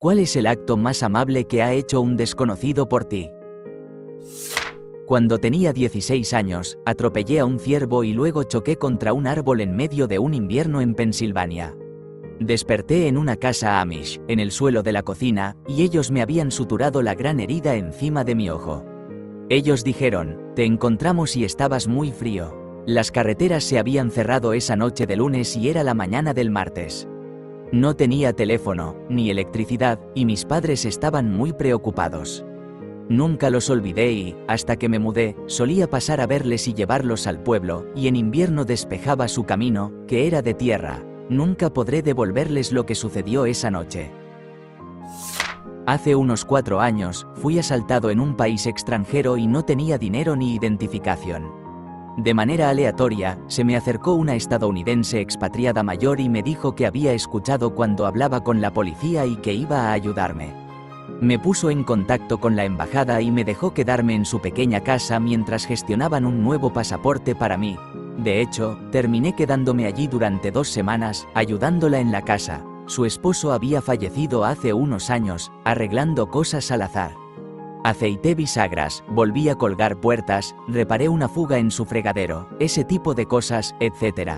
¿Cuál es el acto más amable que ha hecho un desconocido por ti? Cuando tenía 16 años, atropellé a un ciervo y luego choqué contra un árbol en medio de un invierno en Pensilvania. Desperté en una casa Amish, en el suelo de la cocina, y ellos me habían suturado la gran herida encima de mi ojo. Ellos dijeron, te encontramos y estabas muy frío. Las carreteras se habían cerrado esa noche de lunes y era la mañana del martes. No tenía teléfono, ni electricidad, y mis padres estaban muy preocupados. Nunca los olvidé y, hasta que me mudé, solía pasar a verles y llevarlos al pueblo, y en invierno despejaba su camino, que era de tierra. Nunca podré devolverles lo que sucedió esa noche. Hace unos 4 años, fui asaltado en un país extranjero y no tenía dinero ni identificación. De manera aleatoria, se me acercó una estadounidense expatriada mayor y me dijo que había escuchado cuando hablaba con la policía y que iba a ayudarme. Me puso en contacto con la embajada y me dejó quedarme en su pequeña casa mientras gestionaban un nuevo pasaporte para mí. De hecho, terminé quedándome allí durante 2 semanas, ayudándola en la casa. Su esposo había fallecido hace unos años, arreglando cosas al azar. Aceité bisagras, volví a colgar puertas, reparé una fuga en su fregadero, ese tipo de cosas, etc.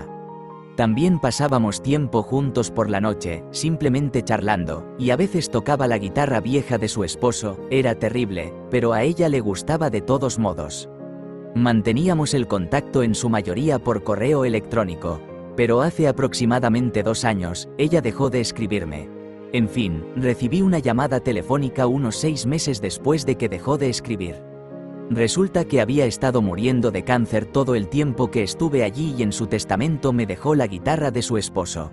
También pasábamos tiempo juntos por la noche, simplemente charlando, y a veces tocaba la guitarra vieja de su esposo. Era terrible, pero a ella le gustaba de todos modos. Manteníamos el contacto en su mayoría por correo electrónico, pero hace aproximadamente 2 años, ella dejó de escribirme. En fin, recibí una llamada telefónica unos 6 meses después de que dejó de escribir. Resulta que había estado muriendo de cáncer todo el tiempo que estuve allí y en su testamento me dejó la guitarra de su esposo.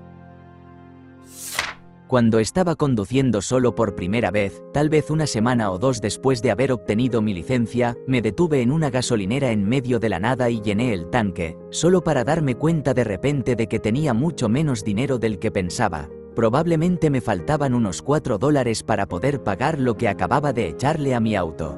Cuando estaba conduciendo solo por primera vez, tal vez una semana o 2 después de haber obtenido mi licencia, me detuve en una gasolinera en medio de la nada y llené el tanque, solo para darme cuenta de repente de que tenía mucho menos dinero del que pensaba. Probablemente me faltaban unos $4 para poder pagar lo que acababa de echarle a mi auto.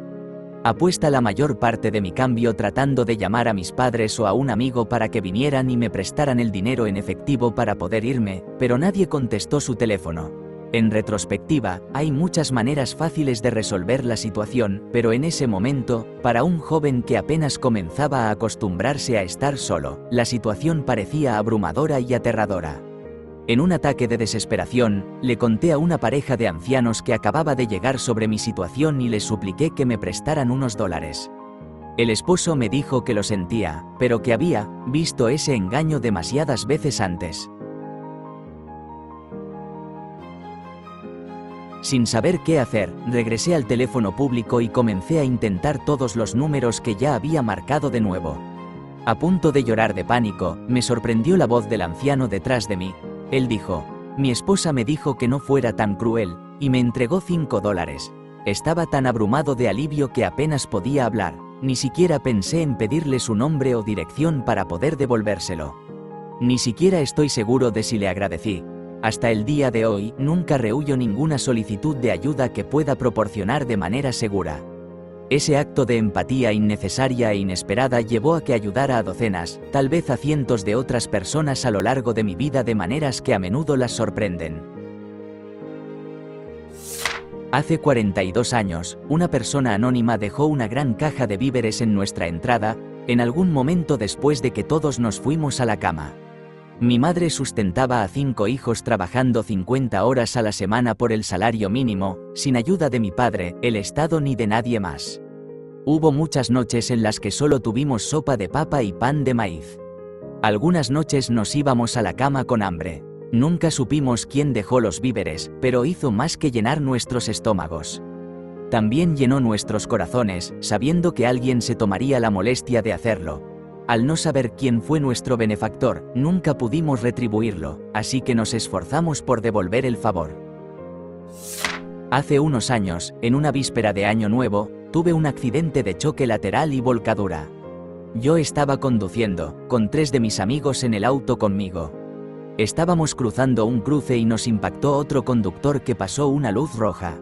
Apuesta la mayor parte de mi cambio tratando de llamar a mis padres o a un amigo para que vinieran y me prestaran el dinero en efectivo para poder irme, pero nadie contestó su teléfono. En retrospectiva, hay muchas maneras fáciles de resolver la situación, pero en ese momento, para un joven que apenas comenzaba a acostumbrarse a estar solo, la situación parecía abrumadora y aterradora. En un ataque de desesperación, le conté a una pareja de ancianos que acababa de llegar sobre mi situación y les supliqué que me prestaran unos $. El esposo me dijo que lo sentía, pero que había visto ese engaño demasiadas veces antes. Sin saber qué hacer, regresé al teléfono público y comencé a intentar todos los números que ya había marcado de nuevo. A punto de llorar de pánico, me sorprendió la voz del anciano detrás de mí. Él dijo, mi esposa me dijo que no fuera tan cruel, y me entregó $5. Estaba tan abrumado de alivio que apenas podía hablar, ni siquiera pensé en pedirle su nombre o dirección para poder devolvérselo. Ni siquiera estoy seguro de si le agradecí. Hasta el día de hoy, nunca rehuyo ninguna solicitud de ayuda que pueda proporcionar de manera segura. Ese acto de empatía innecesaria e inesperada llevó a que ayudara a docenas, tal vez a cientos de otras personas a lo largo de mi vida de maneras que a menudo las sorprenden. Hace 42 años, una persona anónima dejó una gran caja de víveres en nuestra entrada, en algún momento después de que todos nos fuimos a la cama. Mi madre sustentaba a 5 hijos trabajando 50 horas a la semana por el salario mínimo, sin ayuda de mi padre, el Estado ni de nadie más. Hubo muchas noches en las que solo tuvimos sopa de papa y pan de maíz. Algunas noches nos íbamos a la cama con hambre. Nunca supimos quién dejó los víveres, pero hizo más que llenar nuestros estómagos. También llenó nuestros corazones, sabiendo que alguien se tomaría la molestia de hacerlo. Al no saber quién fue nuestro benefactor, nunca pudimos retribuirlo, así que nos esforzamos por devolver el favor. Hace unos años, en una víspera de Año Nuevo, tuve un accidente de choque lateral y volcadura. Yo estaba conduciendo, con 3 de mis amigos en el auto conmigo. Estábamos cruzando un cruce y nos impactó otro conductor que pasó una luz roja.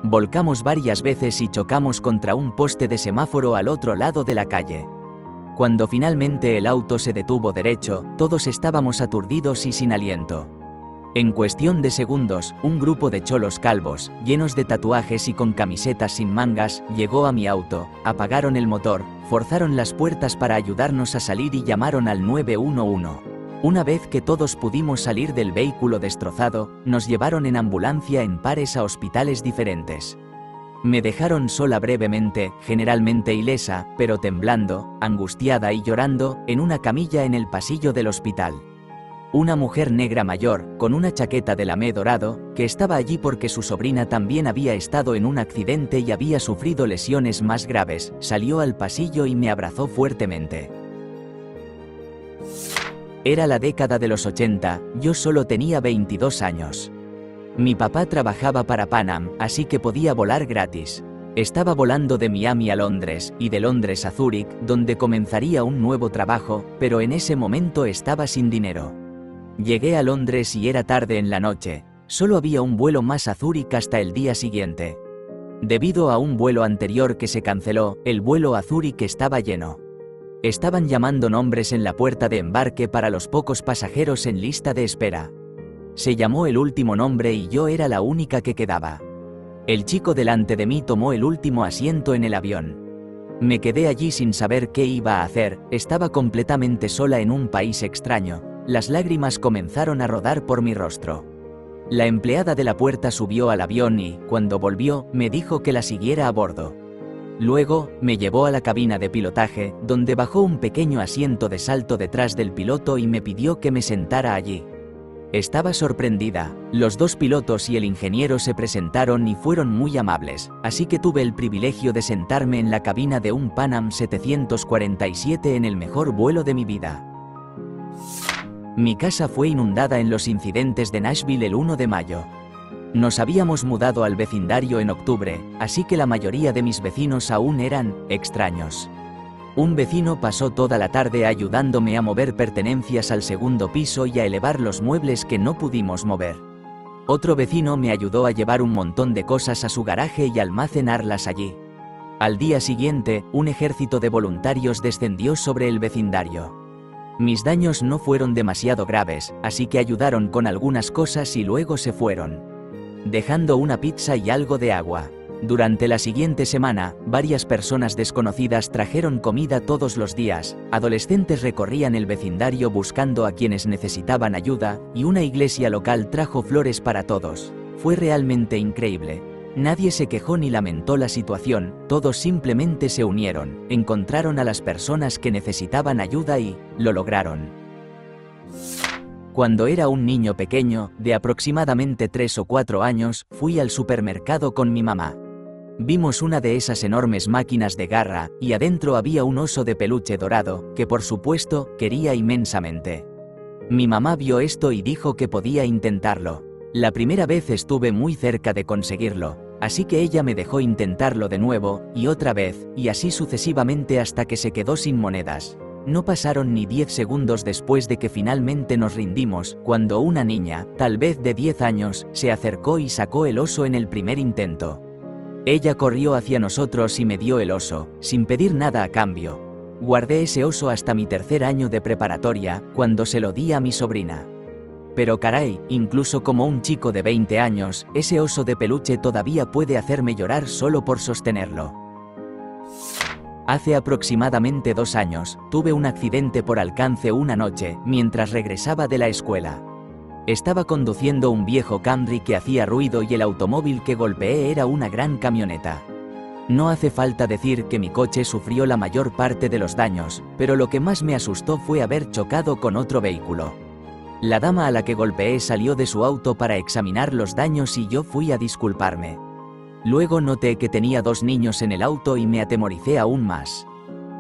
Volcamos varias veces y chocamos contra un poste de semáforo al otro lado de la calle. Cuando finalmente el auto se detuvo derecho, todos estábamos aturdidos y sin aliento. En cuestión de segundos, un grupo de cholos calvos, llenos de tatuajes y con camisetas sin mangas, llegó a mi auto, apagaron el motor, forzaron las puertas para ayudarnos a salir y llamaron al 911. Una vez que todos pudimos salir del vehículo destrozado, nos llevaron en ambulancia en pares a hospitales diferentes. Me dejaron sola brevemente, generalmente ilesa, pero temblando, angustiada y llorando, en una camilla en el pasillo del hospital. Una mujer negra mayor, con una chaqueta de lamé dorado, que estaba allí porque su sobrina también había estado en un accidente y había sufrido lesiones más graves, salió al pasillo y me abrazó fuertemente. Era la década de los 80, yo solo tenía 22 años. Mi papá trabajaba para Pan Am, así que podía volar gratis. Estaba volando de Miami a Londres, y de Londres a Zúrich, donde comenzaría un nuevo trabajo, pero en ese momento estaba sin dinero. Llegué a Londres y era tarde en la noche, solo había un vuelo más a Zúrich hasta el día siguiente. Debido a un vuelo anterior que se canceló, el vuelo a Zúrich estaba lleno. Estaban llamando nombres en la puerta de embarque para los pocos pasajeros en lista de espera. Se llamó el último nombre y yo era la única que quedaba. El chico delante de mí tomó el último asiento en el avión. Me quedé allí sin saber qué iba a hacer, estaba completamente sola en un país extraño. Las lágrimas comenzaron a rodar por mi rostro. La empleada de la puerta subió al avión y, cuando volvió, me dijo que la siguiera a bordo. Luego, me llevó a la cabina de pilotaje, donde bajó un pequeño asiento de salto detrás del piloto y me pidió que me sentara allí. Estaba sorprendida, los dos pilotos y el ingeniero se presentaron y fueron muy amables, así que tuve el privilegio de sentarme en la cabina de un Pan Am 747 en el mejor vuelo de mi vida. Mi casa fue inundada en los incidentes de Nashville el 1 de mayo. Nos habíamos mudado al vecindario en octubre, así que la mayoría de mis vecinos aún eran extraños. Un vecino pasó toda la tarde ayudándome a mover pertenencias al segundo piso y a elevar los muebles que no pudimos mover. Otro vecino me ayudó a llevar un montón de cosas a su garaje y almacenarlas allí. Al día siguiente, un ejército de voluntarios descendió sobre el vecindario. Mis daños no fueron demasiado graves, así que ayudaron con algunas cosas y luego se fueron, dejando una pizza y algo de agua. Durante la siguiente semana, varias personas desconocidas trajeron comida todos los días, adolescentes recorrían el vecindario buscando a quienes necesitaban ayuda, y una iglesia local trajo flores para todos. Fue realmente increíble. Nadie se quejó ni lamentó la situación, todos simplemente se unieron, encontraron a las personas que necesitaban ayuda y lo lograron. Cuando era un niño pequeño, de aproximadamente 3 o 4 años, fui al supermercado con mi mamá. Vimos una de esas enormes máquinas de garra, y adentro había un oso de peluche dorado, que por supuesto, quería inmensamente. Mi mamá vio esto y dijo que podía intentarlo. La primera vez estuve muy cerca de conseguirlo, así que ella me dejó intentarlo de nuevo, y otra vez, y así sucesivamente hasta que se quedó sin monedas. No pasaron ni 10 segundos después de que finalmente nos rindimos, cuando una niña, tal vez de 10 años, se acercó y sacó el oso en el primer intento. Ella corrió hacia nosotros y me dio el oso, sin pedir nada a cambio. Guardé ese oso hasta mi tercer año de preparatoria, cuando se lo di a mi sobrina. Pero caray, incluso como un chico de 20 años, ese oso de peluche todavía puede hacerme llorar solo por sostenerlo. Hace aproximadamente 2 años, tuve un accidente por alcance una noche, mientras regresaba de la escuela. Estaba conduciendo un viejo Camry que hacía ruido y el automóvil que golpeé era una gran camioneta. No hace falta decir que mi coche sufrió la mayor parte de los daños, pero lo que más me asustó fue haber chocado con otro vehículo. La dama a la que golpeé salió de su auto para examinar los daños y yo fui a disculparme. Luego noté que tenía 2 niños en el auto y me atemoricé aún más.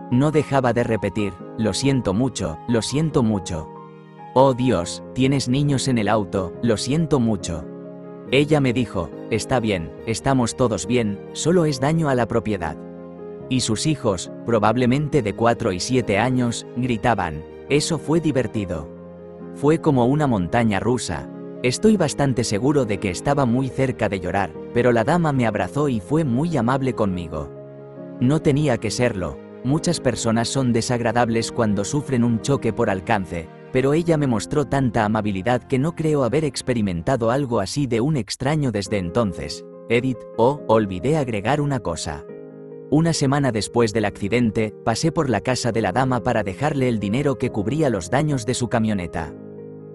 No dejaba de repetir, lo siento mucho, lo siento mucho. Oh Dios, tienes niños en el auto, lo siento mucho. Ella me dijo, está bien, estamos todos bien, solo es daño a la propiedad. Y sus hijos, probablemente de 4 y 7 años, gritaban, eso fue divertido. Fue como una montaña rusa. Estoy bastante seguro de que estaba muy cerca de llorar, pero la dama me abrazó y fue muy amable conmigo. No tenía que serlo. Muchas personas son desagradables cuando sufren un choque por alcance, pero ella me mostró tanta amabilidad que no creo haber experimentado algo así de un extraño desde entonces. Edith, olvidé agregar una cosa. Una semana después del accidente, pasé por la casa de la dama para dejarle el dinero que cubría los daños de su camioneta.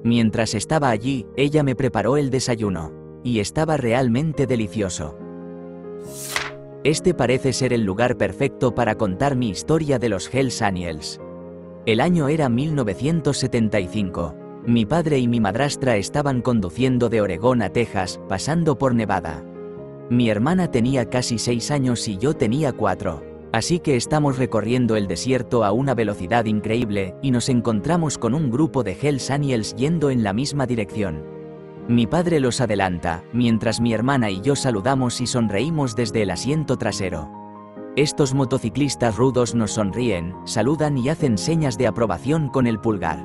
Mientras estaba allí, ella me preparó el desayuno. Y estaba realmente delicioso. Este parece ser el lugar perfecto para contar mi historia de los Hells Angels. El año era 1975. Mi padre y mi madrastra estaban conduciendo de Oregón a Texas, pasando por Nevada. Mi hermana tenía casi 6 años y yo tenía 4. Así que estamos recorriendo el desierto a una velocidad increíble, y nos encontramos con un grupo de Hells Angels yendo en la misma dirección. Mi padre los adelanta, mientras mi hermana y yo saludamos y sonreímos desde el asiento trasero. Estos motociclistas rudos nos sonríen, saludan y hacen señas de aprobación con el pulgar.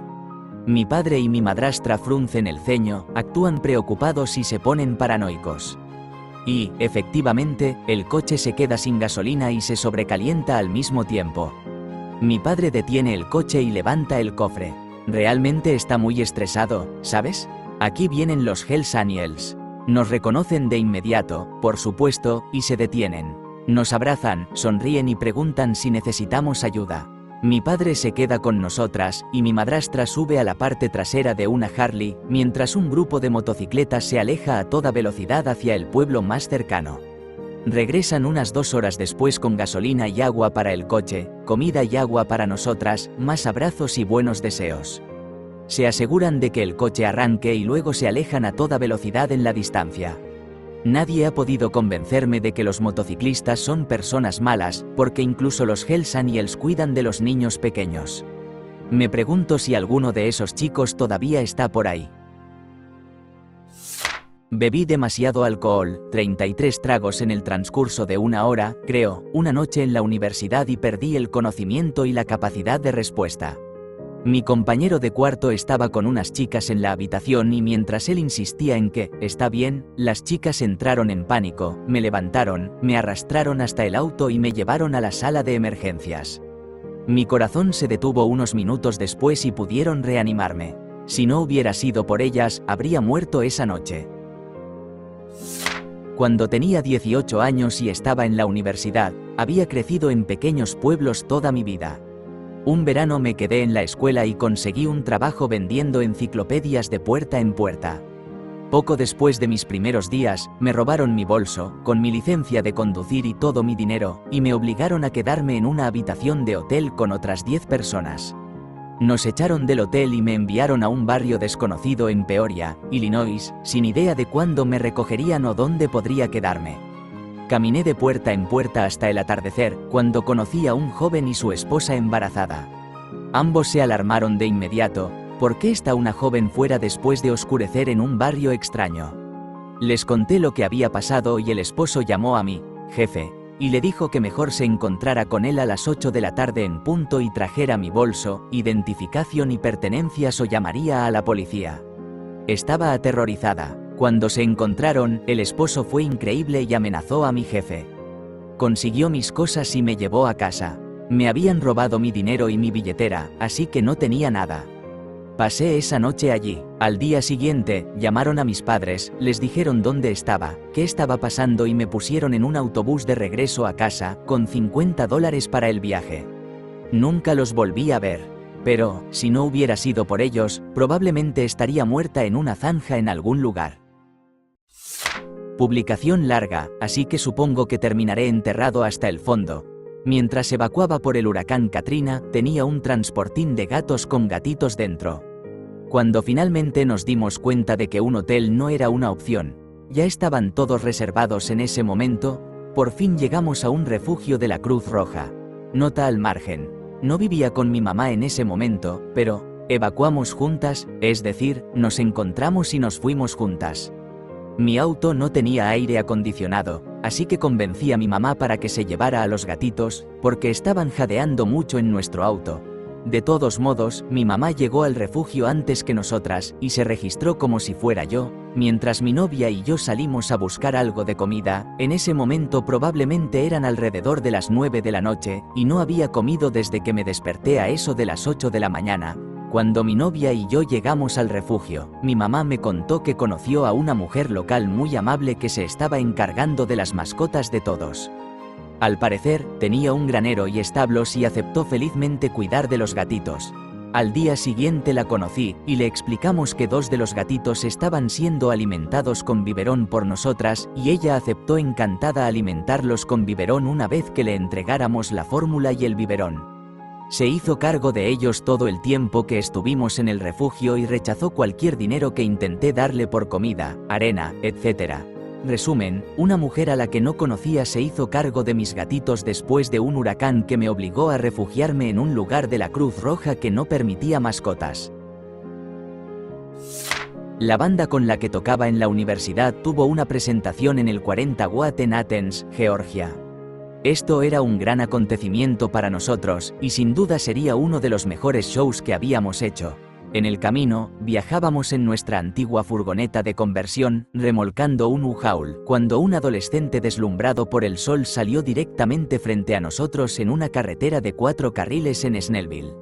Mi padre y mi madrastra fruncen el ceño, actúan preocupados y se ponen paranoicos. Y, efectivamente, el coche se queda sin gasolina y se sobrecalienta al mismo tiempo. Mi padre detiene el coche y levanta el cofre. Realmente está muy estresado, ¿sabes? Aquí vienen los Hells Angels. Nos reconocen de inmediato, por supuesto, y se detienen. Nos abrazan, sonríen y preguntan si necesitamos ayuda. Mi padre se queda con nosotras, y mi madrastra sube a la parte trasera de una Harley, mientras un grupo de motocicletas se aleja a toda velocidad hacia el pueblo más cercano. Regresan unas 2 horas después con gasolina y agua para el coche, comida y agua para nosotras, más abrazos y buenos deseos. Se aseguran de que el coche arranque y luego se alejan a toda velocidad en la distancia. Nadie ha podido convencerme de que los motociclistas son personas malas, porque incluso los Hells Angels cuidan de los niños pequeños. Me pregunto si alguno de esos chicos todavía está por ahí. Bebí demasiado alcohol, 33 tragos en el transcurso de 1 hora, creo, una noche en la universidad y perdí el conocimiento y la capacidad de respuesta. Mi compañero de cuarto estaba con unas chicas en la habitación y mientras él insistía en que, está bien, las chicas entraron en pánico, me levantaron, me arrastraron hasta el auto y me llevaron a la sala de emergencias. Mi corazón se detuvo unos minutos después y pudieron reanimarme. Si no hubiera sido por ellas, habría muerto esa noche. Cuando tenía 18 años y estaba en la universidad, había crecido en pequeños pueblos toda mi vida. Un verano me quedé en la escuela y conseguí un trabajo vendiendo enciclopedias de puerta en puerta. Poco después de mis primeros días, me robaron mi bolso, con mi licencia de conducir y todo mi dinero, y me obligaron a quedarme en una habitación de hotel con otras 10 personas. Nos echaron del hotel y me enviaron a un barrio desconocido en Peoria, Illinois, sin idea de cuándo me recogerían o dónde podría quedarme. Caminé de puerta en puerta hasta el atardecer, cuando conocí a un joven y su esposa embarazada. Ambos se alarmaron de inmediato. ¿Por qué está una joven fuera después de oscurecer en un barrio extraño? Les conté lo que había pasado y el esposo llamó a mi jefe, y le dijo que mejor se encontrara con él a las 8 de la tarde en punto y trajera mi bolso, identificación y pertenencias o llamaría a la policía. Estaba aterrorizada. Cuando se encontraron, el esposo fue increíble y amenazó a mi jefe. Consiguió mis cosas y me llevó a casa. Me habían robado mi dinero y mi billetera, así que no tenía nada. Pasé esa noche allí. Al día siguiente, llamaron a mis padres, les dijeron dónde estaba, qué estaba pasando y me pusieron en un autobús de regreso a casa, con $50 para el viaje. Nunca los volví a ver. Pero, si no hubiera sido por ellos, probablemente estaría muerta en una zanja en algún lugar. Publicación larga, así que supongo que terminaré enterrado hasta el fondo. Mientras evacuaba por el huracán Katrina, tenía un transportín de gatos con gatitos dentro. Cuando finalmente nos dimos cuenta de que un hotel no era una opción, ya estaban todos reservados en ese momento, por fin llegamos a un refugio de la Cruz Roja. Nota al margen. No vivía con mi mamá en ese momento, pero evacuamos juntas, es decir, nos encontramos y nos fuimos juntas. Mi auto no tenía aire acondicionado, así que convencí a mi mamá para que se llevara a los gatitos, porque estaban jadeando mucho en nuestro auto. De todos modos, mi mamá llegó al refugio antes que nosotras, y se registró como si fuera yo, mientras mi novia y yo salimos a buscar algo de comida. En ese momento probablemente eran alrededor de las 9 de la noche, y no había comido desde que me desperté a eso de las 8 de la mañana. Cuando mi novia y yo llegamos al refugio, mi mamá me contó que conoció a una mujer local muy amable que se estaba encargando de las mascotas de todos. Al parecer, tenía un granero y establos y aceptó felizmente cuidar de los gatitos. Al día siguiente la conocí, y le explicamos que 2 de los gatitos estaban siendo alimentados con biberón por nosotras, y ella aceptó encantada alimentarlos con biberón una vez que le entregáramos la fórmula y el biberón. Se hizo cargo de ellos todo el tiempo que estuvimos en el refugio y rechazó cualquier dinero que intenté darle por comida, arena, etc. Resumen, una mujer a la que no conocía se hizo cargo de mis gatitos después de un huracán que me obligó a refugiarme en un lugar de la Cruz Roja que no permitía mascotas. La banda con la que tocaba en la universidad tuvo una presentación en el 40 Watt en Athens, Georgia. Esto era un gran acontecimiento para nosotros, y sin duda sería uno de los mejores shows que habíamos hecho. En el camino, viajábamos en nuestra antigua furgoneta de conversión, remolcando un U-Haul, cuando un adolescente deslumbrado por el sol salió directamente frente a nosotros en una carretera de 4 carriles en Snellville.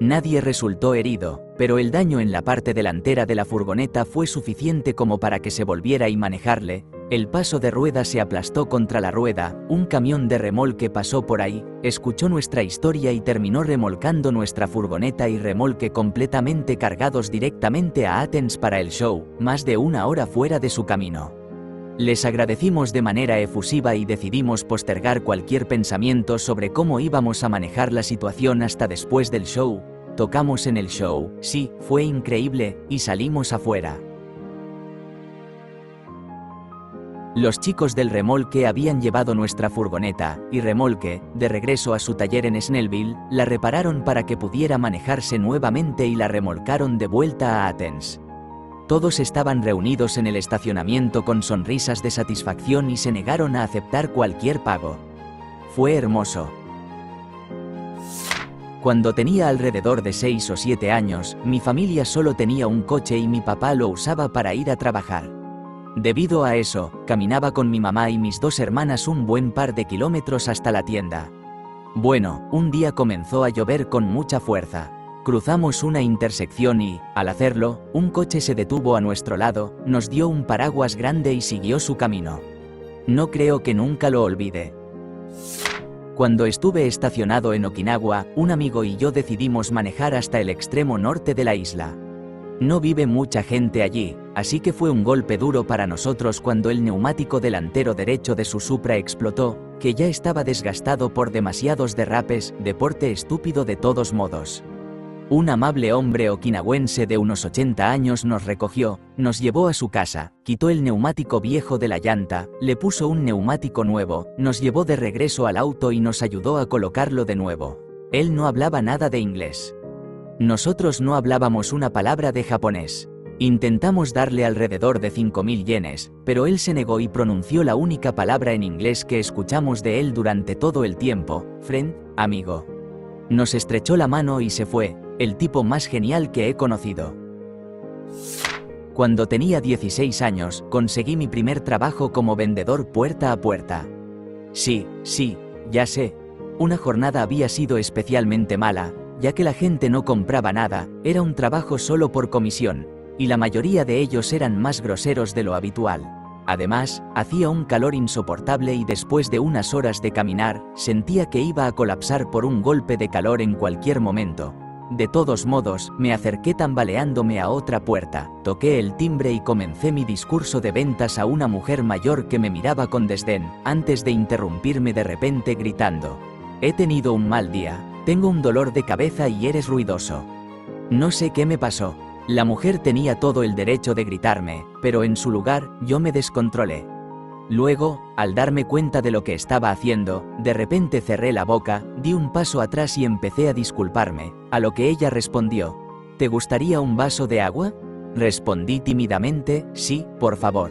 Nadie resultó herido, pero el daño en la parte delantera de la furgoneta fue suficiente como para que se volviera y manejarle. El paso de rueda se aplastó contra la rueda, un camión de remolque pasó por ahí, escuchó nuestra historia y terminó remolcando nuestra furgoneta y remolque completamente cargados directamente a Athens para el show, más de 1 hora fuera de su camino. Les agradecimos de manera efusiva y decidimos postergar cualquier pensamiento sobre cómo íbamos a manejar la situación hasta después del show. Tocamos en el show, sí, fue increíble, y salimos afuera. Los chicos del remolque habían llevado nuestra furgoneta y remolque de regreso a su taller en Snellville, la repararon para que pudiera manejarse nuevamente y la remolcaron de vuelta a Athens. Todos estaban reunidos en el estacionamiento con sonrisas de satisfacción y se negaron a aceptar cualquier pago. Fue hermoso. Cuando tenía alrededor de 6 o 7 años, mi familia solo tenía un coche y mi papá lo usaba para ir a trabajar. Debido a eso, caminaba con mi mamá y mis 2 hermanas un buen par de kilómetros hasta la tienda. Bueno, un día comenzó a llover con mucha fuerza. Cruzamos una intersección y, al hacerlo, un coche se detuvo a nuestro lado, nos dio un paraguas grande y siguió su camino. No creo que nunca lo olvide. Cuando estuve estacionado en Okinawa, un amigo y yo decidimos manejar hasta el extremo norte de la isla. No vive mucha gente allí, así que fue un golpe duro para nosotros cuando el neumático delantero derecho de su Supra explotó, que ya estaba desgastado por demasiados derrapes, deporte estúpido de todos modos. Un amable hombre okinawense de unos 80 años nos recogió, nos llevó a su casa, quitó el neumático viejo de la llanta, le puso un neumático nuevo, nos llevó de regreso al auto y nos ayudó a colocarlo de nuevo. Él no hablaba nada de inglés. Nosotros no hablábamos una palabra de japonés. Intentamos darle alrededor de 5.000 yenes, pero él se negó y pronunció la única palabra en inglés que escuchamos de él durante todo el tiempo: friend, amigo. Nos estrechó la mano y se fue, el tipo más genial que he conocido. Cuando tenía 16 años, conseguí mi primer trabajo como vendedor puerta a puerta. Sí, ya sé. Una jornada había sido especialmente mala, ya que la gente no compraba nada, era un trabajo solo por comisión, y la mayoría de ellos eran más groseros de lo habitual. Además, hacía un calor insoportable y después de unas horas de caminar, sentía que iba a colapsar por un golpe de calor en cualquier momento. De todos modos, me acerqué tambaleándome a otra puerta, toqué el timbre y comencé mi discurso de ventas a una mujer mayor que me miraba con desdén, antes de interrumpirme de repente gritando: «He tenido un mal día, tengo un dolor de cabeza y eres ruidoso». No sé qué me pasó. La mujer tenía todo el derecho de gritarme, pero en su lugar, yo me descontrolé. Luego, al darme cuenta de lo que estaba haciendo, de repente cerré la boca, di un paso atrás y empecé a disculparme, a lo que ella respondió: «¿Te gustaría un vaso de agua?». Respondí tímidamente: «Sí, por favor».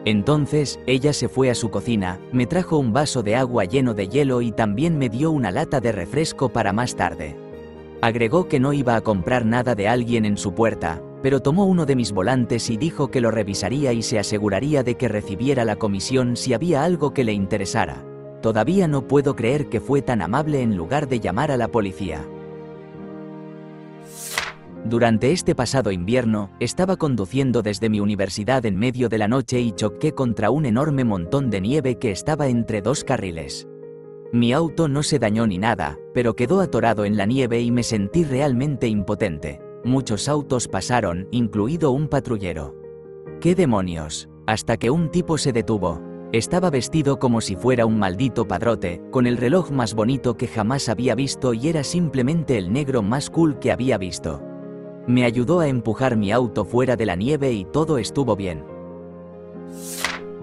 Entonces, ella se fue a su cocina, me trajo un vaso de agua lleno de hielo y también me dio una lata de refresco para más tarde. Agregó que no iba a comprar nada de alguien en su puerta, pero tomó uno de mis volantes y dijo que lo revisaría y se aseguraría de que recibiera la comisión si había algo que le interesara. Todavía no puedo creer que fue tan amable en lugar de llamar a la policía. Durante este pasado invierno, estaba conduciendo desde mi universidad en medio de la noche y choqué contra un enorme montón de nieve que estaba entre dos carriles. Mi auto no se dañó ni nada, pero quedó atorado en la nieve y me sentí realmente impotente. Muchos autos pasaron, incluido un patrullero. ¡Qué demonios! Hasta que un tipo se detuvo. Estaba vestido como si fuera un maldito padrote, con el reloj más bonito que jamás había visto y era simplemente el negro más cool que había visto. Me ayudó a empujar mi auto fuera de la nieve y todo estuvo bien.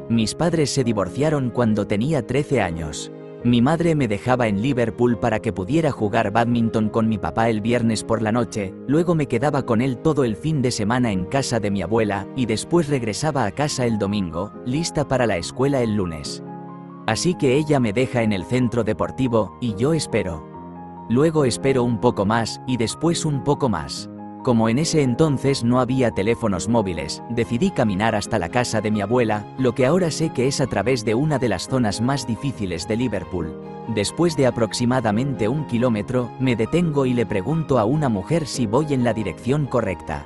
Mis padres se divorciaron cuando tenía 13 años. Mi madre me dejaba en Liverpool para que pudiera jugar bádminton con mi papá el viernes por la noche, luego me quedaba con él todo el fin de semana en casa de mi abuela, y después regresaba a casa el domingo, lista para la escuela el lunes. Así que ella me deja en el centro deportivo, y yo espero. Luego espero un poco más, y después un poco más. Como en ese entonces no había teléfonos móviles, decidí caminar hasta la casa de mi abuela, lo que ahora sé que es a través de una de las zonas más difíciles de Liverpool. Después de aproximadamente 1 kilómetro, me detengo y le pregunto a una mujer si voy en la dirección correcta.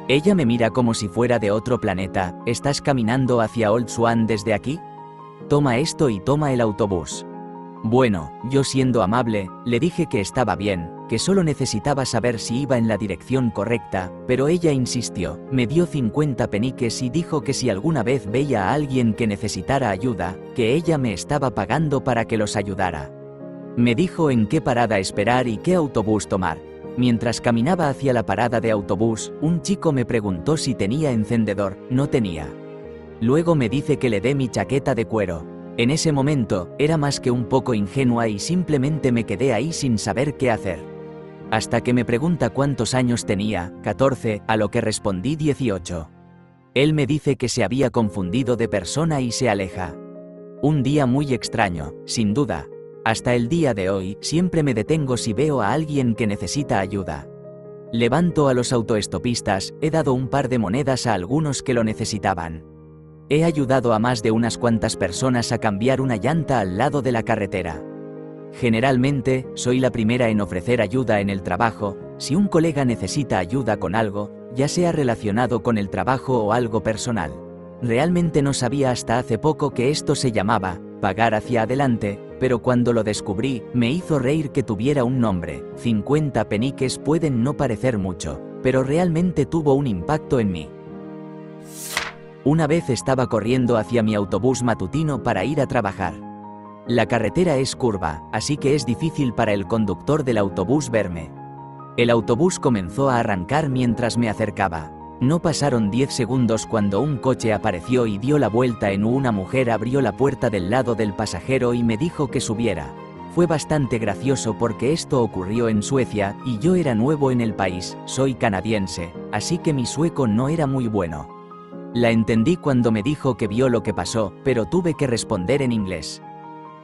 Ella me mira como si fuera de otro planeta. ¿Estás caminando hacia Old Swan desde aquí? Toma esto y toma el autobús. Bueno, yo siendo amable, le dije que estaba bien, que solo necesitaba saber si iba en la dirección correcta, pero ella insistió, me dio 50 peniques y dijo que si alguna vez veía a alguien que necesitara ayuda, que ella me estaba pagando para que los ayudara. Me dijo en qué parada esperar y qué autobús tomar. Mientras caminaba hacia la parada de autobús, un chico me preguntó si tenía encendedor, no tenía. Luego me dice que le dé mi chaqueta de cuero. En ese momento, era más que un poco ingenua y simplemente me quedé ahí sin saber qué hacer. Hasta que me pregunta cuántos años tenía, 14, a lo que respondí 18. Él me dice que se había confundido de persona y se aleja. Un día muy extraño, sin duda. Hasta el día de hoy, siempre me detengo si veo a alguien que necesita ayuda. Levanto a los autoestopistas, he dado un par de monedas a algunos que lo necesitaban. He ayudado a más de unas cuantas personas a cambiar una llanta al lado de la carretera. Generalmente, soy la primera en ofrecer ayuda en el trabajo, si un colega necesita ayuda con algo, ya sea relacionado con el trabajo o algo personal. Realmente no sabía hasta hace poco que esto se llamaba pagar hacia adelante, pero cuando lo descubrí, me hizo reír que tuviera un nombre. 50 peniques pueden no parecer mucho, pero realmente tuvo un impacto en mí. Una vez estaba corriendo hacia mi autobús matutino para ir a trabajar. La carretera es curva, así que es difícil para el conductor del autobús verme. El autobús comenzó a arrancar mientras me acercaba. No pasaron 10 segundos cuando un coche apareció y dio la vuelta en U. Una mujer abrió la puerta del lado del pasajero y me dijo que subiera. Fue bastante gracioso porque esto ocurrió en Suecia y yo era nuevo en el país, soy canadiense, así que mi sueco no era muy bueno. La entendí cuando me dijo que vio lo que pasó, pero tuve que responder en inglés.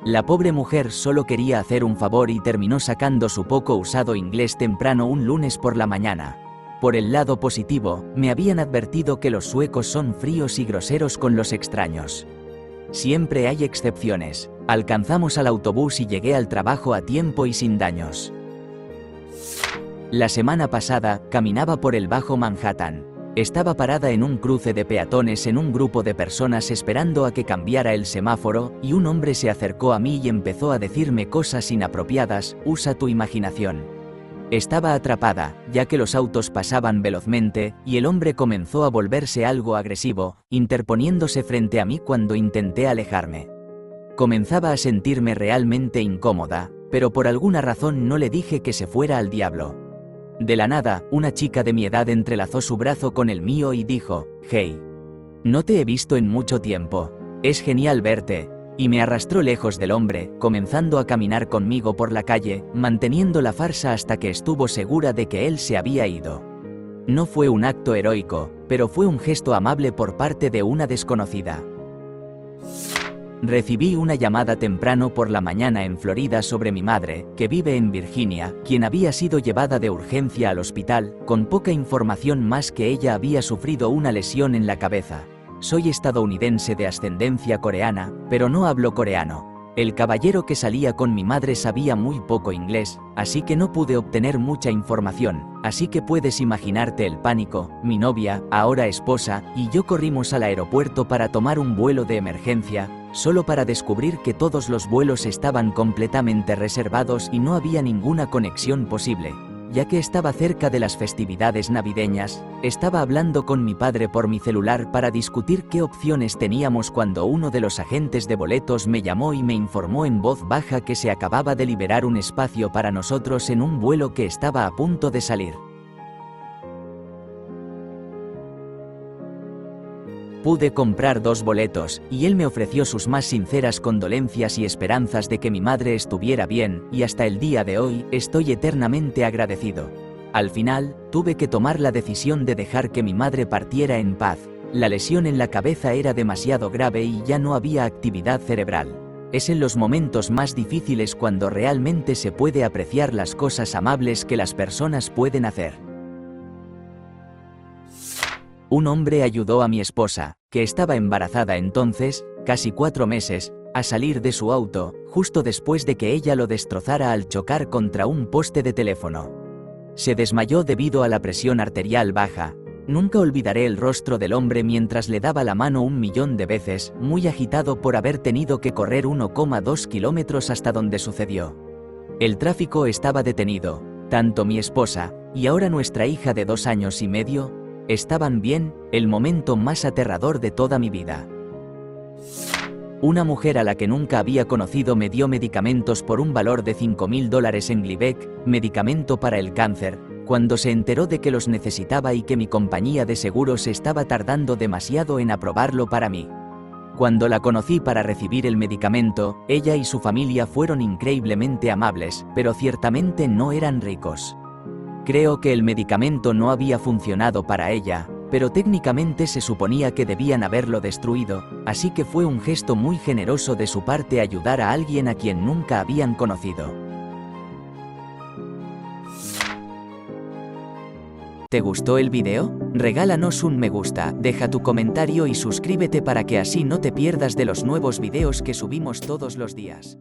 La pobre mujer solo quería hacer un favor y terminó sacando su poco usado inglés temprano un lunes por la mañana. Por el lado positivo, me habían advertido que los suecos son fríos y groseros con los extraños. Siempre hay excepciones. Alcanzamos al autobús y llegué al trabajo a tiempo y sin daños. La semana pasada, caminaba por el Bajo Manhattan. Estaba parada en un cruce de peatones en un grupo de personas esperando a que cambiara el semáforo, y un hombre se acercó a mí y empezó a decirme cosas inapropiadas. Usa tu imaginación. Estaba atrapada, ya que los autos pasaban velozmente, y el hombre comenzó a volverse algo agresivo, interponiéndose frente a mí cuando intenté alejarme. Comenzaba a sentirme realmente incómoda, pero por alguna razón no le dije que se fuera al diablo. De la nada, una chica de mi edad entrelazó su brazo con el mío y dijo, «Hey. No te he visto en mucho tiempo. Es genial verte», y me arrastró lejos del hombre, comenzando a caminar conmigo por la calle, manteniendo la farsa hasta que estuvo segura de que él se había ido. No fue un acto heroico, pero fue un gesto amable por parte de una desconocida. Recibí una llamada temprano por la mañana en Florida sobre mi madre, que vive en Virginia, quien había sido llevada de urgencia al hospital, con poca información más que ella había sufrido una lesión en la cabeza. Soy estadounidense de ascendencia coreana, pero no hablo coreano. El caballero que salía con mi madre sabía muy poco inglés, así que no pude obtener mucha información, así que puedes imaginarte el pánico. Mi novia, ahora esposa, y yo corrimos al aeropuerto para tomar un vuelo de emergencia, solo para descubrir que todos los vuelos estaban completamente reservados y no había ninguna conexión posible. Ya que estaba cerca de las festividades navideñas, estaba hablando con mi padre por mi celular para discutir qué opciones teníamos cuando uno de los agentes de boletos me llamó y me informó en voz baja que se acababa de liberar un espacio para nosotros en un vuelo que estaba a punto de salir. Pude comprar 2 boletos, y él me ofreció sus más sinceras condolencias y esperanzas de que mi madre estuviera bien, y hasta el día de hoy, estoy eternamente agradecido. Al final, tuve que tomar la decisión de dejar que mi madre partiera en paz. La lesión en la cabeza era demasiado grave y ya no había actividad cerebral. Es en los momentos más difíciles cuando realmente se puede apreciar las cosas amables que las personas pueden hacer. Un hombre ayudó a mi esposa, que estaba embarazada entonces, casi 4 meses, a salir de su auto, justo después de que ella lo destrozara al chocar contra un poste de teléfono. Se desmayó debido a la presión arterial baja. Nunca olvidaré el rostro del hombre mientras le daba la mano 1.000.000 de veces, muy agitado por haber tenido que correr 1,2 kilómetros hasta donde sucedió. El tráfico estaba detenido. Tanto mi esposa, y ahora nuestra hija de 2 años y medio, estaban bien. El momento más aterrador de toda mi vida. Una mujer a la que nunca había conocido me dio medicamentos por un valor de $5.000 en Glivec, medicamento para el cáncer, cuando se enteró de que los necesitaba y que mi compañía de seguros estaba tardando demasiado en aprobarlo para mí. Cuando la conocí para recibir el medicamento, ella y su familia fueron increíblemente amables, pero ciertamente no eran ricos. Creo que el medicamento no había funcionado para ella, pero técnicamente se suponía que debían haberlo destruido, así que fue un gesto muy generoso de su parte ayudar a alguien a quien nunca habían conocido. ¿Te gustó el video? Regálanos un me gusta, deja tu comentario y suscríbete para que así no te pierdas de los nuevos videos que subimos todos los días.